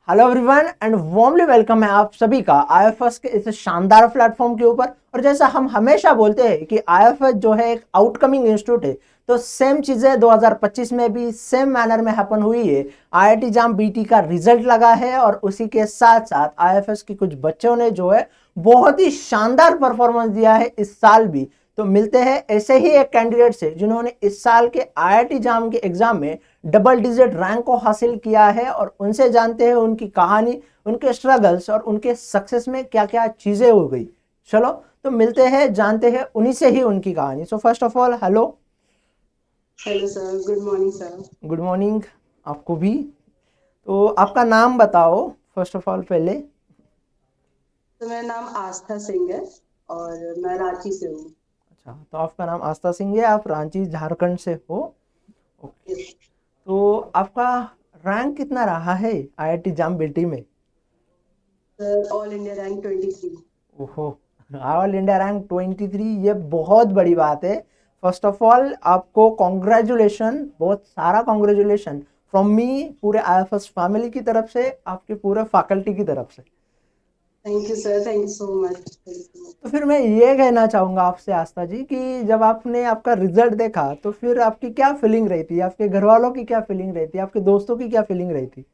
Hello everyone and warmly welcome है आप सभी का आईएफएस के इस शानदार प्लेटफॉर्म के ऊपर। और जैसा हम हमेशा बोलते हैं कि आईएफएस जो है एक आउटकमिंग इंस्टीट्यूट है, तो सेम चीजें 2025 में भी सेम मैनर में हैपन हुई है। आईआईटी जाम बीटी का रिजल्ट लगा है और उसी के साथ साथ आईएफएस के कुछ बच्चों ने जो है बहुत ही शानदार परफॉर्मेंस दिया है इस साल भी। तो मिलते हैं ऐसे ही एक कैंडिडेट से जिन्होंने इस साल के आईआईटी जाम के एग्जाम में डबल डिजिट रैंक को हासिल किया है और उनसे जानते हैं उनकी कहानी, उनके स्ट्रगल्स और उनके सक्सेस में क्या क्या चीजें हो गई। चलो तो मिलते हैं, जानते हैं उन्हीं से ही उनकी कहानी। So first of all hello. Hello sir, good morning sir. Good morning आपको भी। तो आपका नाम बताओ फर्स्ट ऑफ ऑल पहले। तो मेरा नाम आस्था सिंह है और मैं रांची से हूँ। अच्छा, तो आपका नाम आस्था सिंह है, आप रांची झारखंड से हो। ओके। यस तो आपका रैंक कितना रहा है आईआईटी जाम बीटी में? Sir, all India rank 23। ओहो, ऑल इंडिया रैंक 23, ये बहुत बड़ी बात है। फर्स्ट ऑफ ऑल आपको कॉन्ग्रेचुलेशन, बहुत सारा कॉन्ग्रेचुलेशन फ्रॉम मी, पूरे आईएफएस फैमिली की तरफ से, आपके पूरे फैकल्टी की तरफ से। Thank you sir, thank you so much, thank you so much. तो फिर मैं ये कहना चाहूँगा आपसे आस्था जी कि जब आपने आपका रिजल्ट देखा तो फिर आपकी क्या फीलिंग रही थी, आपके घर वालों की क्या फीलिंग रही थी, आपके दोस्तों की क्या फीलिंग रही थी?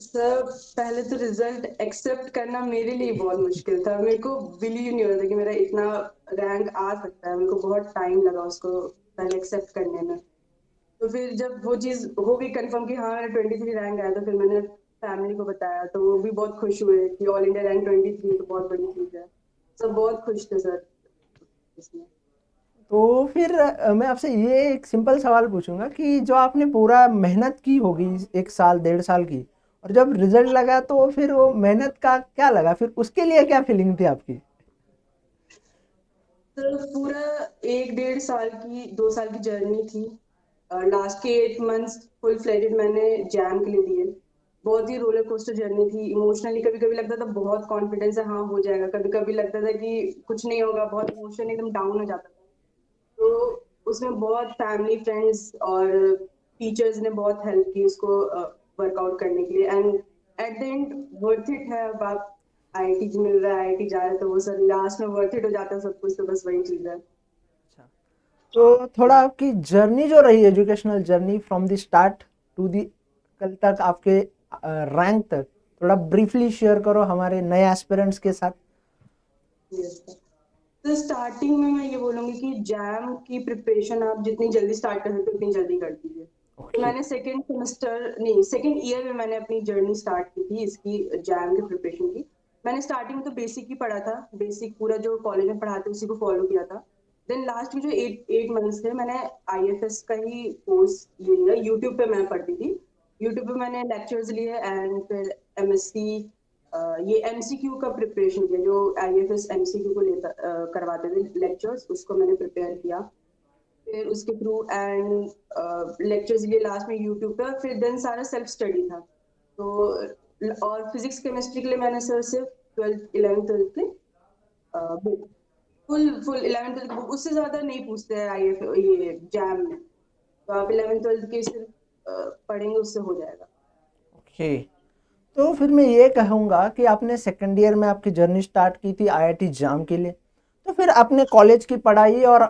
सर, पहले तो रिजल्ट एक्सेप्ट करना मेरे लिए बहुत मुश्किल था। मेरे को बिलीव नहीं हो रहा था कि मेरा इतना रैंक आ सकता है। मेरे को बहुत टाइम लगा उसको पहले एक्सेप्ट करने में। तो फिर जब वो चीज हो गई कंफर्म कि हाँ मेरा 23 रैंक आया, तो फिर मैंने फैमिली को बताया, तो वो भी बहुत खुश हुए कि ऑल इंडिया रैंक 23 तो बहुत बड़ी चीज है। सब बहुत खुश थे सर इसमें। तो फिर मैं आपसे ये एक सिंपल सवाल पूछूंगा कि जो आपने पूरा मेहनत की होगी एक साल डेढ़ साल की, और जब रिजल्ट लगा तो फिर वो मेहनत का क्या लगा, फिर उसके लिए क्या फीलिंग थी आपकी? तो पूरा 1 डेढ़ साल की 2 साल की जर्नी थी। लास्ट के 8 मंथ्स फुल फ्लेडेड मैंने जैम के लिए दिए। बहुत ही रोलर कोस्टर जर्नी थी। इमोशनली कभी कभी लगता था बहुत कॉन्फिडेंस है, हाँ हो जाएगा। कभी कभी लगता था कि कुछ नहीं होगा, बहुत इमोशन एकदम डाउन हो जाता था। तो उसमें बहुत फैमिली फ्रेंड्स और टीचर्स ने बहुत हेल्प की उसको वर्कआउट करने के लिए। And at the end worth it है। अब आप आईआईटी मिल रहा है, आईआईटी जा रहे हैं, तो वो सर लास्ट में वर्थ इट हो जाता है सब कुछ। तो बस वही चीज है। अच्छा, तो थोड़ा आपकी जर्नी जो रही, educational journey from the start to the कल तक आपके रैंक तक, थोड़ा ब्रीफली शेयर करो हमारे नए एस्पिरेंट्स के साथ। Yes sir. तो स्टार्टिंग में मैं ये बोलूंगी कि जैम की प्रिपरेशन आप जितनी जल्दी स्टार्ट कर सकते हो उतनी जल्दी कर दीजिए। तो ओके। मैंने सेकेंड सेमेस्टर नहीं, सेकेंड ईयर में मैंने अपनी जर्नी स्टार्ट की थी इसकी, जैम की प्रिपरेशन की। मैंने स्टार्टिंग में तो बेसिक ही पढ़ा था। बेसिक पूरा जो कॉलेज में पढ़ाते उसी को फॉलो किया था। देन लास्ट में जो 8 8 मंथ्स थे, मैंने आईएफएस का ही कोर्स ले लिया। यूट्यूब पे मैं पढ़ती थी। यूट्यूब पे मैंने लेक्चर्स लिए एंड फिर एमएससी, ये एमसीक्यू का प्रिपरेशन किया। जो आईएफएस एमसीक्यू को लेता करवाते थे लेक्चर्स, उसको मैंने प्रिपेयर किया। फिर उसके थ्रू एंड लेक्चर्स लिए लास्ट में यूट्यूब पे। फिर देन सारा सेल्फ स्टडी था। तो और फिजिक्स केमिस्ट्री के लिए मैंने सर सिर्फ 12th 11th 12th के book, full full 11th 12th की बुक, उससे ज्यादा नहीं पूछते हैं आईएफ ये जैम में। तो आप 11th 12th के सिर्फ पढ़ेंगे, उससे हो जाएगा। ओके, तो फिर मैं ये कहूँगा कि आपने सेकंड ईयर में आपकी जर्नी स्टार्ट की थी आईआईटी जाम के लिए। तो फिर आपने कॉलेज की पढ़ाई और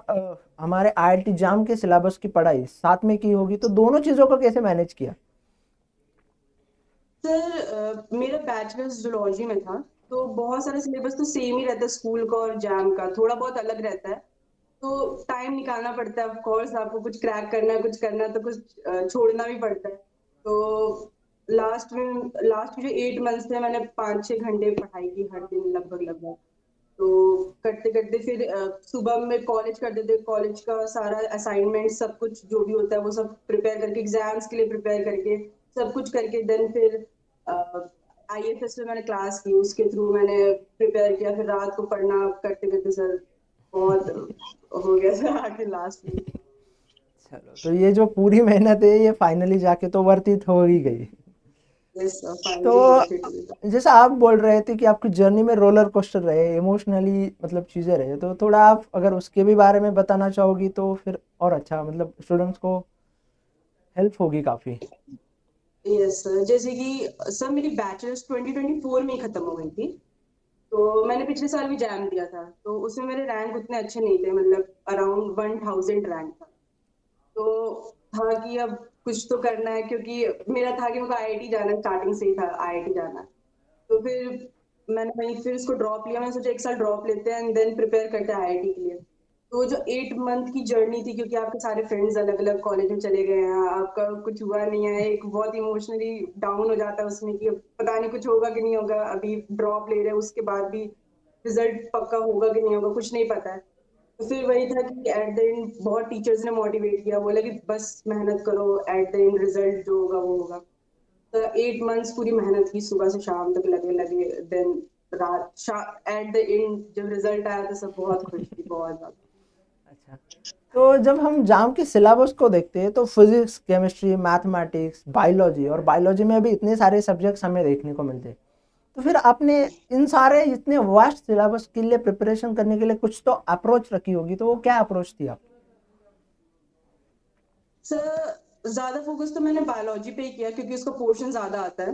हमारे आईआईटी जाम के सिलेबस की पढ़ाई साथ में की होगी, तो दोनों चीज़ों को कैसे मैनेज किया? सर, मेरा बैचलर्स जूलॉजी में था। तो बहुत सारा सिलेबस तो सेम ही रहता है स्कूल का, और जैम का थोड़ा बहुत अलग रहता है। तो टाइम निकालना पड़ता है। ऑफ कोर्स आपको कुछ क्रैक करना है, कुछ करना है, तो कुछ छोड़ना भी पड़ता है। तो लास्ट में जो 8 मंथ्स थे, मैंने 5 6 घंटे पढ़ाई की हर दिन लगभग लगभग। तो करते करते फिर सुबह में कॉलेज करते थे। कॉलेज का सारा असाइनमेंट सब कुछ जो भी होता है वो सब प्रिपेयर करके, एग्जाम्स के लिए प्रिपेयर करके, सब कुछ करके देन फिर आईएफएस में मैंने क्लास की, उसके थ्रू मैंने प्रिपेयर किया। फिर रात को पढ़ना करते करते सर बहुत हो गया था आके लास्ट में। चलो, तो ये जो पूरी मेहनत है ये फाइनली जाके तो वर्थ इट हो ही गई। Yes, finally worth it. तो जैसा आप बोल रहे थे कि आपकी जर्नी में रोलर कोस्टर रहे, इमोशनली मतलब चीज़ें रहे, तो थोड़ा आप अगर उसके भी बारे में बताना चाहोगी तो फिर और अच्छा, मतलब स्टूडेंट्स को हेल्प होगी काफ़ी। यस सर, जैसे कि सर मेरी बैचलर्स 2024 में ही खत्म हो गई थी। तो मैंने पिछले साल भी जैम दिया था, तो उसमें मेरे रैंक उतने अच्छे नहीं थे, मतलब अराउंड 1000 रैंक था। तो था कि अब कुछ तो करना है, क्योंकि मेरा था कि मुझे आईआईटी जाना है, स्टार्टिंग से ही था आईआईटी जाना है। तो फिर मैंने वहीं फिर उसको ड्रॉप लिया, मैंने सोचा एक साल ड्रॉप लेते हैं एंड देन प्रिपेयर करते हैं आईआईटी के लिए। तो जो 8 मंथ की जर्नी थी, क्योंकि आपके सारे फ्रेंड्स अलग अलग कॉलेज में चले गए हैं, आपका कुछ हुआ नहीं है, एक बहुत इमोशनली डाउन हो जाता है उसमें कि अब पता नहीं कुछ होगा कि नहीं होगा, अभी ड्रॉप ले रहे हैं उसके बाद भी रिजल्ट पक्का होगा कि नहीं होगा, कुछ नहीं पता है। तो फिर वही था कि एट द एंड बहुत टीचर्स ने मोटिवेट किया, बोला कि बस मेहनत करो, एट द एंड रिजल्ट जो होगा वो होगा। तो 8 मंथ्स पूरी मेहनत की, सुबह से शाम तक लगे लगे, देन रात एट द एंड जब रिजल्ट आया तो सब बहुत खुश थी, बहुत ज्यादा। अच्छा, तो जब हम जाम के सिलेबस को देखते हैं तो फिजिक्स, केमिस्ट्री, मैथमेटिक्स, बायोलॉजी, और बायोलॉजी में भी इतने सारे सब्जेक्ट्स हमें देखने को मिलते हैं। तो फिर आपने इन सारे इतने वास्ट सिलेबस के लिए प्रिपरेशन करने के लिए कुछ तो अप्रोच रखी होगी, तो वो क्या अप्रोच थी आप? सर ज्यादा फोकस तो मैंने बायोलॉजी पे ही किया, क्योंकि उसका पोर्शन ज्यादा आता है।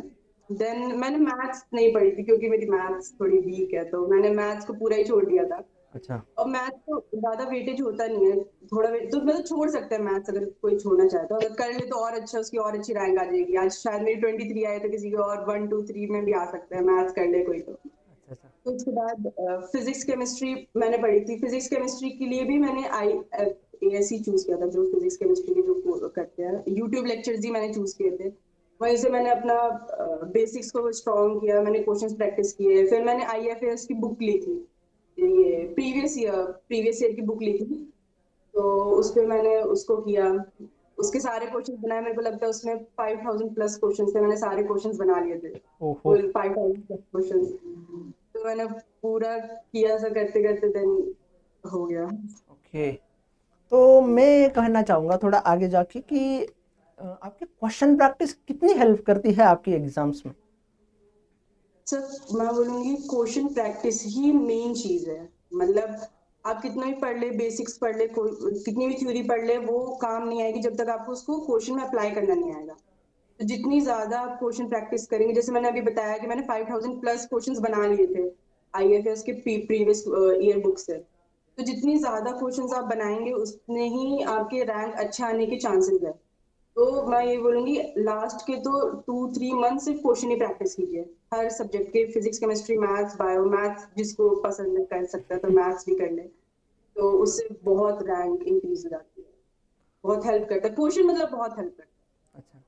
देन मैंने मैथ्स नहीं पढ़ी थी, क्योंकि मेरी मैथ्स थोड़ी वीक है, तो मैंने मैथ्स को पूरा ही छोड़ दिया था। अच्छा। और मैथ्स तो ज्यादा वेटेज होता नहीं है, थोड़ा वेट तो मतलब छोड़ सकते हैं मैथ्स, अगर कोई छोड़ना चाहे तो। अगर कर ले तो और अच्छा, उसकी और अच्छी रैंक आ जाएगी। आज शायद मेरी 23 आए, तो किसी को और 1 2 3 में भी आ सकता है, मैथ्स कर ले कोई तो। अच्छा। अच्छा। तो उसके बाद फिजिक्स केमिस्ट्री मैंने पढ़ी थी। फिजिक्स केमिस्ट्री के लिए भी मैंने आई एएससी चूज किया था, जो फिजिक्स केमिस्ट्री के जो करते हैं, यूट्यूब लेक्चर्स ही मैंने चूज किए थे। वहीं से मैंने अपना बेसिक्स को स्ट्रॉन्ग किया, मैंने क्वेश्चंस प्रैक्टिस किए, फिर मैंने आईएफएस की बुक ली थी, ये प्रीवियस ईयर की बुक ली थी। तो उस पे मैंने उसको किया, उसके सारे क्वेश्चंस बनाए। मेरे को लगता है उसमें 5000 प्लस क्वेश्चंस थे, मैंने सारे क्वेश्चंस बना लिए थे, ओहो। Full 5000 plus questions. तो मैंने पूरा किया, ऐसा करते करते देन हो गया। ओके, तो मैं ये कहना चाहूँगा थोड़ा आगे जाके कि आपके क्वेश्चन प्रैक्टिस कितनी हेल्प करती है आपकी एग्जाम्स में? सर मैं बोलूंगी क्वेश्चन प्रैक्टिस ही मेन चीज है। मतलब आप कितना भी पढ़ ले, बेसिक्स पढ़ ले, कितनी भी थ्योरी पढ़ ले, वो काम नहीं आएगी जब तक आपको उसको क्वेश्चन में अप्लाई करना नहीं आएगा। तो जितनी ज्यादा आप क्वेश्चन प्रैक्टिस करेंगे, जैसे मैंने अभी बताया कि मैंने 5000 प्लस क्वेश्चंस बना लिए थे आईएफएस के प्रीवियस ईयर बुक से। तो जितनी ज्यादा क्वेश्चंस आप बनाएंगे, उतने ही आपके रैंक अच्छे आने के चांसेस है। तो मैं ये बोलूंगी, लास्ट के तो 2 3 मंथ सिर्फ क्वेश्चन ही प्रैक्टिस कीजिए, हर सब्जेक्ट के, physics chemistry maths bio. Maths जिसको पसंद है कर सकता है, तो मैथ्स भी कर ले, तो उससे बहुत रैंक इंक्रीज हो जाती है, बहुत हेल्प करता है क्वेश्चन, मतलब बहुत हेल्प करता अच्छा,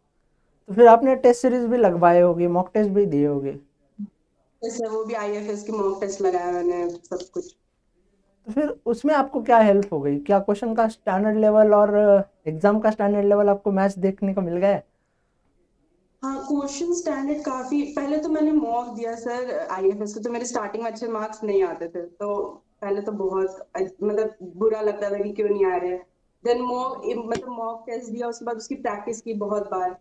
तो फिर आपने टेस्ट सीरीज भी लगवाए होगे, मॉक टेस्ट भी दिए होगे? है। जैसे वो भी आईएफएस की मॉक टेस्ट लगाया मैंने, सब कुछ। तो फिर उसमें आपको क्या हेल्प हो गई? क्या क्वेश्चन का स्टैंडर्ड लेवल और एग्जाम का स्टैंडर्ड लेवल आपको मैच देखने को मिल गया है? हाँ, क्वेश्चन स्टैंडर्ड काफी, पहले तो मैंने मॉक दिया सर आईएफएस को, तो मेरे स्टार्टिंग में अच्छे मार्क्स नहीं आते थे, तो पहले तो बहुत मतलब बुरा लगता था कि क्यों नहीं आ रहे। देन मॉक, मतलब मॉक टेस्ट दिया, उसके बाद उसकी प्रैक्टिस की बहुत बार।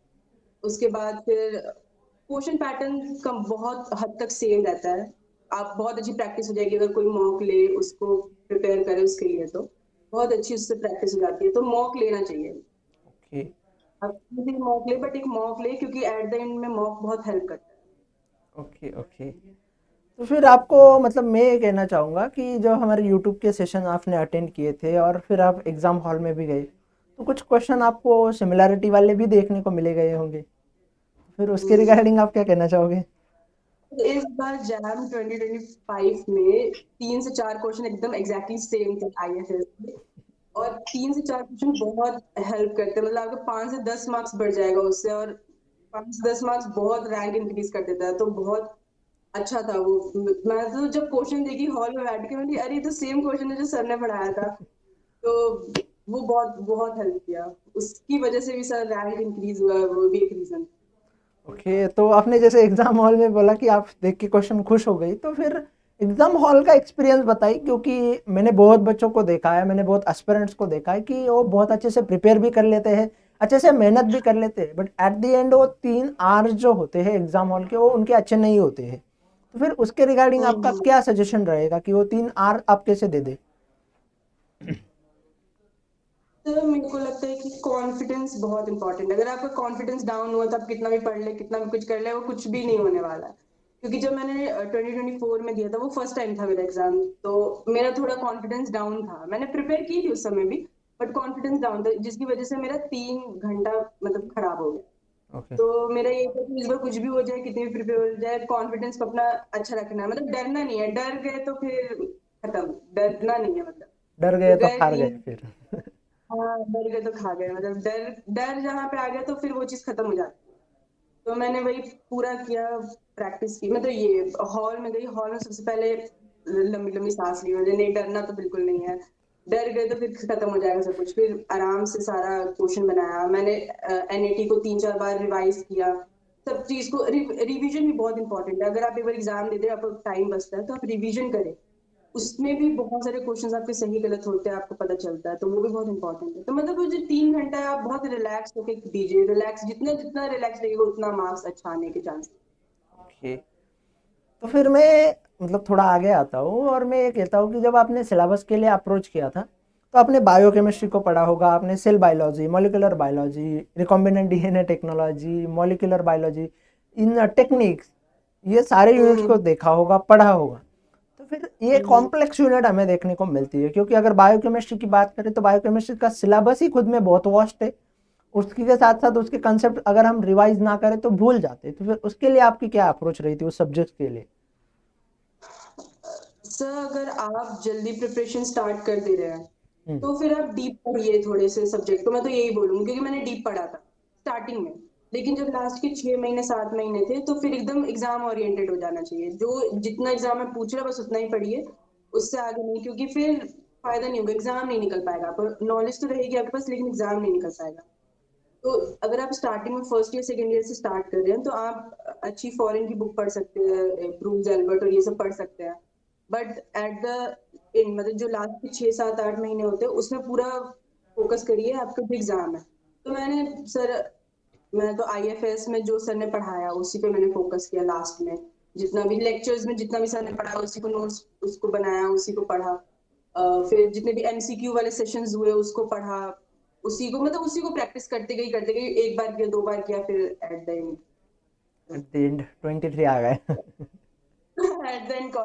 उसके बाद फिर क्वेश्चन पैटर्न का बहुत हद तक सेम रहता है। आप बहुत अच्छी प्रैक्टिस हो जाएगी अगर कोई मॉक ले, उसको प्रिपेयर करे उसके लिए, तो बहुत अच्छी उससे प्रैक्टिस हो जाती है, तो मॉक लेना चाहिए। ओके। आप किसी भी मॉक ले, बट एक मॉक ले, क्योंकि एट द एंड में मॉक बहुत हेल्प करता है। ओके। ओके, तो फिर आपको मतलब मैं ये कहना चाहूँगा कि जो हमारे यूट्यूब के सेशन आपने अटेंड किए थे और फिर आप एग्ज़ाम हॉल में भी गए, तो कुछ क्वेश्चन आपको सिमिलैरिटी वाले भी देखने को मिले गए होंगे, फिर उसके हम्म। रिगार्डिंग आप क्या कहना चाहोगे? तो इस बार जैम 2025 में 3 से 4 क्वेश्चन एकदम एग्जैक्टली सेम थे आईएफएस के। और 3 से 4 क्वेश्चन बहुत हेल्प करते हैं, मतलब आपका 5 से 10 मार्क्स बढ़ जाएगा उससे, और 5 से 10 मार्क्स बहुत रैंक इंक्रीज कर देता है, तो बहुत अच्छा था वो। मैं तो जब क्वेश्चन देखी हॉल में बैठ के, मैंने अरे ये तो सेम क्वेश्चन है जो सर ने पढ़ाया था। तो वो बहुत बहुत हेल्प किया, उसकी वजह से भी सर रैंक इंक्रीज हुआ है, वो भी एक रीजन। ओके, तो आपने जैसे एग्ज़ाम हॉल में बोला कि आप देख के क्वेश्चन खुश हो गई, तो फिर एग्ज़ाम हॉल का एक्सपीरियंस बताइए, क्योंकि मैंने बहुत बच्चों को देखा है, मैंने बहुत एस्पिरेंट्स को देखा है कि वो बहुत अच्छे से प्रिपेयर भी कर लेते हैं, अच्छे से मेहनत भी कर लेते हैं, बट एट द एंड वो 3 आवर्स जो होते हैं एग्ज़ाम हॉल के, वो उनके अच्छे नहीं होते हैं। तो फिर उसके रिगार्डिंग आपका हम्म। क्या सजेशन रहेगा कि वो 3 आवर आप कैसे दे दे? तो मेरे को लगता है कि कॉन्फिडेंस बहुत इंपॉर्टेंट है। अगर आपका कॉन्फिडेंस डाउन हुआ तो आप कितना भी पढ़ ले, कितना भी कुछ कर ले, वो कुछ भी नहीं होने वाला है। क्योंकि जब मैंने 2024 में दिया था, वो फर्स्ट टाइम था मेरा एग्जाम, तो मेरा थोड़ा कॉन्फिडेंस डाउन था। मैंने प्रिपेयर की थी उस समय भी, बट कॉन्फिडेंस डाउन था, जिसकी वजह से मेरा 3 घंटा मतलब खराब हो गया। ओके। तो मेरा ये था कि इस बार कुछ भी हो जाए, कितनी भी प्रिपेयर हो जाए, कॉन्फिडेंस को अपना अच्छा रखना है। मतलब डरना नहीं है, डर गए तो फिर खत्म, डरना नहीं है मतलब। डर तो गए तो गए हार गए 3, फिर। हाँ, डर गए तो खा गए। मतलब डर डर जहाँ पे आ गया तो फिर वो चीज़ खत्म हो जाती है। तो मैंने वही पूरा किया, प्रैक्टिस की। मैं तो ये हॉल में गई, हॉल में सबसे पहले लंबी-लंबी साँस ली मैंने, नहीं डरना तो बिल्कुल नहीं है। डर गए तो फिर खत्म हो जाएगा सब कुछ। फिर आराम से सारा क्वेश्चन बनाया। मैंने एनएटी को 3-4 बार रिवाइज़ किया। सब चीज़ को रिवीजन भी बहुत इम्पोर्टेंट है। अगर आप एक बार एग्ज़ाम दे दें, आपका टाइम बचता है, तो आप रिवीजन करें। उसमें भी बहुत सारे क्वेश्चंस आपके सही गलत होते हैं, आपको पता चलता है, तो वो भी बहुत इंपॉर्टेंट है। तो मतलब वो जो 3 घंटा है, आप बहुत रिलैक्स होके दीजिए। रिलैक्स, जितना जितना रिलैक्स रहिएगा उतना मार्क्स अच्छा आने के चांस। ओके। तो फिर मैं मतलब थोड़ा आगे आता हूँ और मैं ये कहता हूँ कि जब आपने सिलेबस के लिए अप्रोच किया था तो आपने बायोकेमिस्ट्री को पढ़ा होगा, आपने cell biology, molecular biology, recombinant DNA technology, molecular biology, in techniques, ये सारे यूनिट्स को हम्म देखा होगा, पढ़ा होगा। तो फिर ये हम्म कॉम्प्लेक्स यूनिट हमें देखने को मिलती है, क्योंकि अगर बायोकेमिस्ट्री की बात करें तो बायोकेमिस्ट्री का सिलेबस ही खुद में बहुत वास्ट है। उसकी के साथ साथ उसके कंसेप्ट अगर हम रिवाइज ना करें तो भूल जाते हैं। तो फिर उसके लिए आपकी क्या अप्रोच रही थी उस सब्जेक्ट के लिए? सर, अगर आप जल्दी प्रिपरेशन स्टार्ट कर दे रहे हैं, हम्म। तो फिर आप डीप पढ़िए थोड़े से सब्जेक्ट को। मैं तो यही बोलूंगी, क्योंकि मैंने डीप पढ़ा था स्टार्टिंग में। लेकिन जब लास्ट के 6 महीने 7 महीने थे, तो फिर एकदम एग्जाम ओरिएंटेड हो जाना चाहिए। जो जितना एग्जाम में पूछ रहा है बस उतना ही पढ़िए, उससे आगे नहीं। क्योंकि फिर फायदा नहीं होगा, एग्जाम नहीं निकल पाएगा। आपको नॉलेज तो रहेगी आपके पास, लेकिन एग्जाम नहीं निकल पाएगा। तो अगर आप स्टार्टिंग में फर्स्ट ईयर सेकंड ईयर से स्टार्ट कर रहे हैं, तो आप अच्छी फॉरेन की बुक पढ़ सकते हैं, ब्रूस एल्बर्ट और ये सब पढ़ सकते हैं। बट एट द एंड, मतलब जो लास्ट के 6 7 8 महीने होते हैं, उसमें पूरा फोकस करिए आपका जो एग्जाम है। तो मैं तो आईएफएस में जो सर ने पढ़ाया उसी पे मैंने फोकस किया लास्ट में। जितना भी लेक्चर्स में जितना भी सर ने पढ़ाया, उसी को नोट्स उसको बनाया, उसी को पढ़ा। फिर जितने भी एमसीक्यू वाले सेशंस हुए उसको पढ़ा। उसी को मतलब उसी को प्रैक्टिस करते गई, एक बार किया, 2 बार किया, फिर at the end at the end 23 आ गए। एट द एंड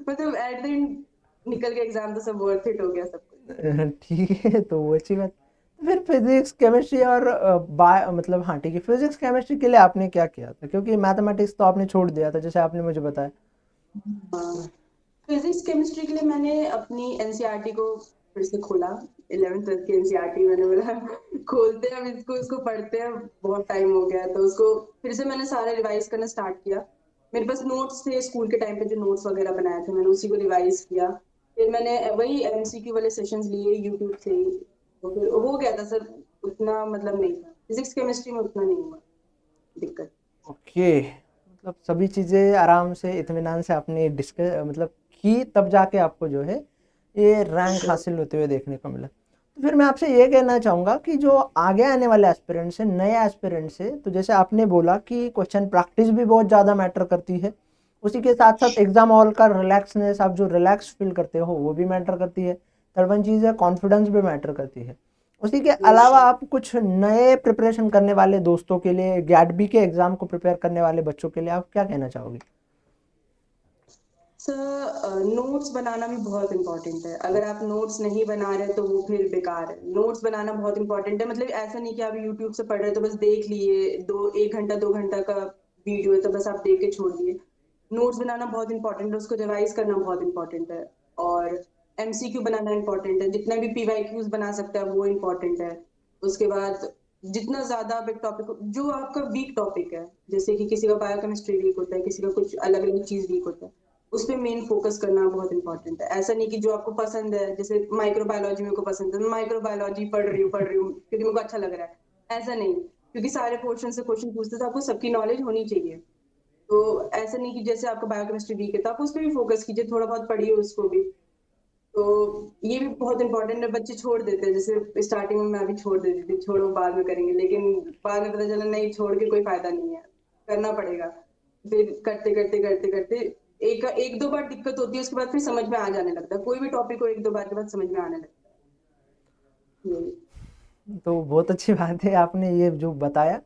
मतलब एट द एंड निकल के एग्जाम, तो सब वर्थ इट हो गया सब कुछ। ठीक है, तो वो अच्छी बात। तो फिर फिजिक्स केमिस्ट्री और बाय मतलब हाँ ठीक है, फिजिक्स केमिस्ट्री के लिए आपने क्या किया था, क्योंकि मैथमेटिक्स तो आपने छोड़ दिया था जैसे आपने मुझे बताया। हाँ, फिजिक्स केमिस्ट्री के लिए मैंने अपनी एनसीईआरटी को फिर से खोला। 11th 12th की एनसीईआरटी मैंने बोला खोलते हैं, अब इसको पढ़ते हैं, बहुत टाइम हो गया। तो उसको फिर से मैंने सारा रिवाइज करना स्टार्ट किया। मेरे पास नोट्स थे स्कूल के टाइम पे, जो नोट्स वगैरह बनाए थे, मैंने उसी को रिवाइज किया। फिर मैंने वही एमसीक्यू वाले सेशंस लिए यूट्यूब से ही। तो फिर हो गया था सर। उतना मतलब नहीं था, फिजिक्स केमिस्ट्री में उतना नहीं हुआ दिक्कत। ओके, मतलब सभी चीज़ें आराम से इत्मीनान से आपने डिस्कस मतलब की, तब जाके आपको जो है ये रैंक हासिल होते हुए देखने को मिला। तो फिर मैं आपसे ये कहना चाहूँगा कि जो आगे आने वाले एस्पिरेंट्स हैं, नए एस्पिरेंट्स हैं, तो जैसे आपने बोला कि क्वेश्चन प्रैक्टिस भी बहुत ज़्यादा मैटर करती है, उसी के साथ साथ एग्जाम हॉल का रिलैक्सनेस, आप जो रिलैक्स फील करते हो वो भी मैटर करती है। थर्ड वन चीज़ है कॉन्फिडेंस भी मैटर करती है। उसी के अलावा आप कुछ नए प्रिपरेशन करने वाले दोस्तों के लिए, गैट बी के एग्जाम को प्रिपेयर करने वाले बच्चों के लिए आप क्या कहना चाहोगे? सर, नोट्स बनाना भी बहुत इंपॉर्टेंट है। अगर आप नोट्स नहीं बना रहे तो वो फिर बेकार है। नोट्स बनाना बहुत इंपॉर्टेंट है। मतलब ऐसा नहीं कि आप यूट्यूब से पढ़ रहे तो बस देख लिए, 1 घंटा 2 घंटा का वीडियो है तो बस आप देख के छोड़ दिए। नोट्स बनाना बहुत इंपॉर्टेंट है, उसको रिवाइज करना बहुत इंपॉर्टेंट है। और एमसीक्यू बनाना इंपॉर्टेंट है, जितना भी पीवाईक्यूज बना सकता है वो इंपॉर्टेंट है। उसके बाद जितना ज्यादा आप एक टॉपिक, जो आपका वीक टॉपिक है, जैसे कि किसी का बायोकेमिस्ट्री वीक होता है, किसी का कुछ अलग अलग चीज वीक होता है, उस पे मेन फोकस करना बहुत इंपॉर्टेंट है। ऐसा नहीं कि जो आपको पसंद है, जैसे माइक्रोबायोलॉजी मेरे को पसंद है, मैं माइक्रोबायोलॉजी पढ़ रही हूँ क्योंकि मेरे को अच्छा लग रहा है, ऐसा नहीं। क्योंकि सारे पोर्शन से क्वेश्चन पूछते हैं, तो आपको सबकी नॉलेज होनी चाहिए। तो ऐसा नहीं कि जैसे आपका बायोकेमिस्ट्री वीक है तो आप उस पर भी फोकस कीजिए, थोड़ा बहुत पढ़िए उसको भी। तो ये भी बहुत इंपॉर्टेंट है। बच्चे छोड़ देते हैं, जैसे स्टार्टिंग में मैं भी छोड़ देती थी, छोड़ो बाद में करेंगे, लेकिन बाद में पता चला नहीं, छोड़ के कोई फायदा नहीं है, करना पड़ेगा। फिर करते करते करते करते एक एक दो बार दिक्कत होती है, उसके बाद फिर समझ में आ जाने लगता है। कोई भी टॉपिक को एक दो बार के बाद समझ में आने लगता है। यही। तो बहुत अच्छी बात है आपने ये जो बताया।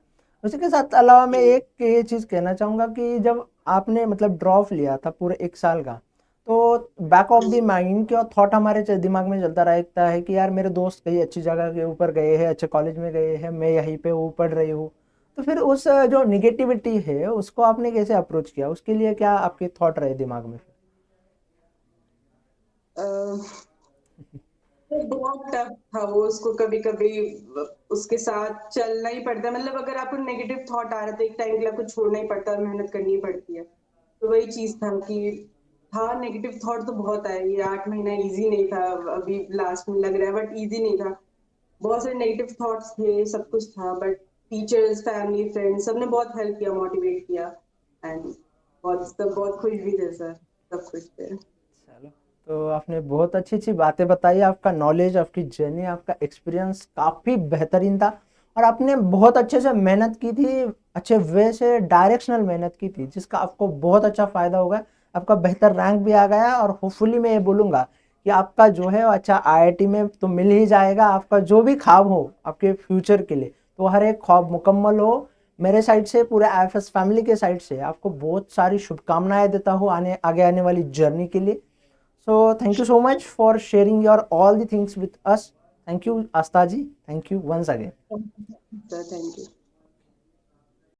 उसके साथ अलावा मैं एक ये चीज़ कहना चाहूँगा कि जब आपने मतलब ड्रॉप लिया था पूरे 1 साल का, तो बैक ऑफ द माइंड क्या थॉट हमारे दिमाग में चलता रहता है कि यार मेरे दोस्त कहीं अच्छी जगह के ऊपर गए हैं, अच्छे कॉलेज में गए हैं, मैं यहीं पे वो पढ़ रही हूँ। तो फिर उस जो नेगेटिविटी है उसको आपने कैसे अप्रोच किया? उसके लिए क्या आपके थॉट रहे दिमाग में? तो बहुत टफ था वो, उसको कभी कभी उसके साथ चलना ही पड़ता है। मतलब अगर आपको नेगेटिव थॉट आ रहा है तो एक टाइम के लिए आपको छोड़ना ही पड़ता है और मेहनत करनी पड़ती है। तो वही चीज था कि हाँ, नेगेटिव थॉट तो बहुत आए। ये 8 महीना इजी नहीं था, अभी लास्ट में लग रहा है बट इजी नहीं था। बहुत सारे नेगेटिव थॉट्स थे, सब कुछ था, बट टीचर्स, फैमिली, फ्रेंड्स सबने बहुत हेल्प किया, मोटिवेट किया। एंड बहुत सब बहुत खुश भी थे सर, सब खुश थे। चलो, तो आपने बहुत अच्छी-अच्छी बातें बताई, आपका नॉलेज, आपकी जर्नी, आपका एक्सपीरियंस काफ़ी बेहतरीन था और आपने बहुत अच्छे से मेहनत की थी, अच्छे वे से डायरेक्शनल मेहनत की थी, जिसका आपको बहुत अच्छा फ़ायदा होगा। आपका बेहतर रैंक भी आ गया और होपफुली मैं ये बोलूँगा कि आपका जो है वो अच्छा आईआईटी में तो मिल ही जाएगा। आपका जो भी ख्वाब हो आपके फ्यूचर के लिए, तो हर एक ख्वाब मुकम्मल हो। मेरे साइड से, पूरे आईएफएस फैमिली के साइड से आपको बहुत सारी शुभकामनाएँ देता हूँ आगे आने वाली जर्नी के लिए। So thank you so much for sharing your all the things with us. Thank you, Astaji. Thank you once again. Sir thank you.